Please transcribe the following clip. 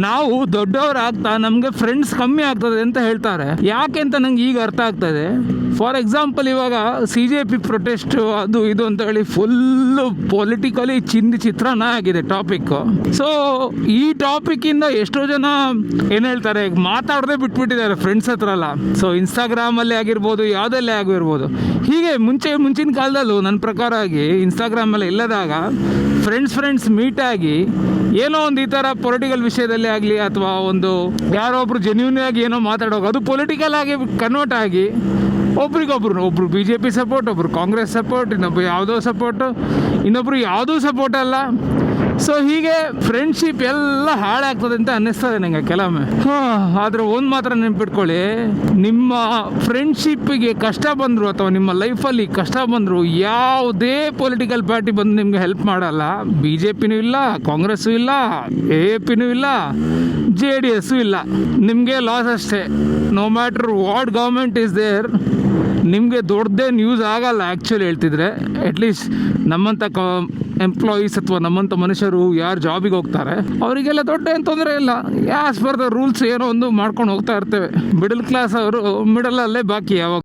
ನಾವು ದೊಡ್ಡವರಾಗ್ತಾ ನಮಗೆ ಫ್ರೆಂಡ್ಸ್ ಕಮ್ಮಿ ಆಗ್ತದೆ ಅಂತ ಹೇಳ್ತಾರೆ. ಯಾಕೆ ಅಂತ ನಂಗೆ ಈಗ ಅರ್ಥ ಆಗ್ತದೆ. ಫಾರ್ ಎಕ್ಸಾಂಪಲ್, ಇವಾಗ CJP ಪ್ರೊಟೆಸ್ಟ್ ಅದು ಇದು ಅಂತ ಹೇಳಿ ಫುಲ್ಲು ಪೊಲಿಟಿಕಲಿ ಚಿತ್ರಾನ್ನ ಆಗಿದೆ ಟಾಪಿಕ್. ಸೊ ಈ ಟಾಪಿಕ್ಕಿಂದ ಎಷ್ಟೋ ಜನ ಏನು ಹೇಳ್ತಾರೆ, ಮಾತಾಡದೆ ಬಿಟ್ಬಿಟ್ಟಿದ್ದಾರೆ ಫ್ರೆಂಡ್ಸ್ ಹತ್ರ ಎಲ್ಲ. ಸೊ ಇನ್ಸ್ಟಾಗ್ರಾಮಲ್ಲಿ ಆಗಿರ್ಬೋದು, ಯಾವುದಲ್ಲೇ ಆಗಿರ್ಬೋದು. ಹೀಗೆ ಮುಂಚಿನ ಕಾಲದಲ್ಲೂ ನನ್ನ ಪ್ರಕಾರ ಆಗಿ ಇನ್ಸ್ಟಾಗ್ರಾಮಲ್ಲಿ ಇಲ್ಲದಾಗ ಫ್ರೆಂಡ್ಸ್ ಮೀಟಾಗಿ ಏನೋ ಒಂದು ಈ ಥರ ಪೊಲಿಟಿಕಲ್ ವಿಷಯದಲ್ಲಿ ಆಗಲಿ ಅಥವಾ ಒಂದು ಯಾರೋ ಒಬ್ರು ಜೆನ್ಯೂನ್ ಆಗಿ ಏನೋ ಮಾತಾಡೋದು, ಅದು ಪೊಲಿಟಿಕಲ್ ಆಗಿ ಕನ್ವರ್ಟ್ ಆಗಿ ಒಬ್ರು BJP ಸಪೋರ್ಟ್, ಒಬ್ರು ಕಾಂಗ್ರೆಸ್ ಸಪೋರ್ಟ್, ಇನ್ನೊಬ್ರು ಯಾವುದೋ ಸಪೋರ್ಟು, ಇನ್ನೊಬ್ರು ಯಾವುದೂ ಸಪೋರ್ಟ್ ಅಲ್ಲ. ಸೊ ಹೀಗೆ ಫ್ರೆಂಡ್ಶಿಪ್ ಎಲ್ಲ ಹಾಳಾಗ್ತದೆ ಅಂತ ಅನ್ನಿಸ್ತದೆ ನನಗೆ ಕೆಲವೊಮ್ಮೆ. ಆದರೆ ಒಂದು ಮಾತ್ರ ನೆನ್ಪಿಟ್ಕೊಳ್ಳಿ, ನಿಮ್ಮ ಫ್ರೆಂಡ್ಶಿಪ್ಪಿಗೆ ಕಷ್ಟ ಬಂದರು ಅಥವಾ ನಿಮ್ಮ ಲೈಫಲ್ಲಿ ಕಷ್ಟ ಬಂದರು ಯಾವುದೇ ಪೊಲಿಟಿಕಲ್ ಪಾರ್ಟಿ ಬಂದು ನಿಮಗೆ ಹೆಲ್ಪ್ ಮಾಡಲ್ಲ. BJPನೂ ಇಲ್ಲ, ಕಾಂಗ್ರೆಸ್ಸು ಇಲ್ಲ, AAPನೂ ಇಲ್ಲ, JDS ಇಲ್ಲ. ನಿಮಗೆ ಲಾಸ್ ಅಷ್ಟೇ. No matter what government is there, ನಿಮಗೆ ದೊಡ್ಡದೇನು ಯೂಸ್ ಆಗಲ್ಲ. ಆ್ಯಕ್ಚುಲಿ ಹೇಳ್ತಿದ್ರೆ ಅಟ್ಲೀಸ್ಟ್ ನಮ್ಮಂಥ ಎಂಪ್ಲಾಯೀಸ್ ಅಥವಾ ನಮ್ಮಂಥ ಮನುಷ್ಯರು ಯಾರು ಜಾಬಿಗೆ ಹೋಗ್ತಾರೆ ಅವರಿಗೆಲ್ಲ ದೊಡ್ಡ ಏನು ತೊಂದರೆ ಇಲ್ಲ. ಆಸ್ ಪರ್ ದ ರೂಲ್ಸ್ ಏನೋ ಒಂದು ಮಾಡ್ಕೊಂಡು ಹೋಗ್ತಾ ಇರ್ತೇವೆ. ಮಿಡಲ್ ಕ್ಲಾಸ್ ಅವರು ಮಿಡಲಲ್ಲೇ ಬಾಕಿ ಯಾವಾಗ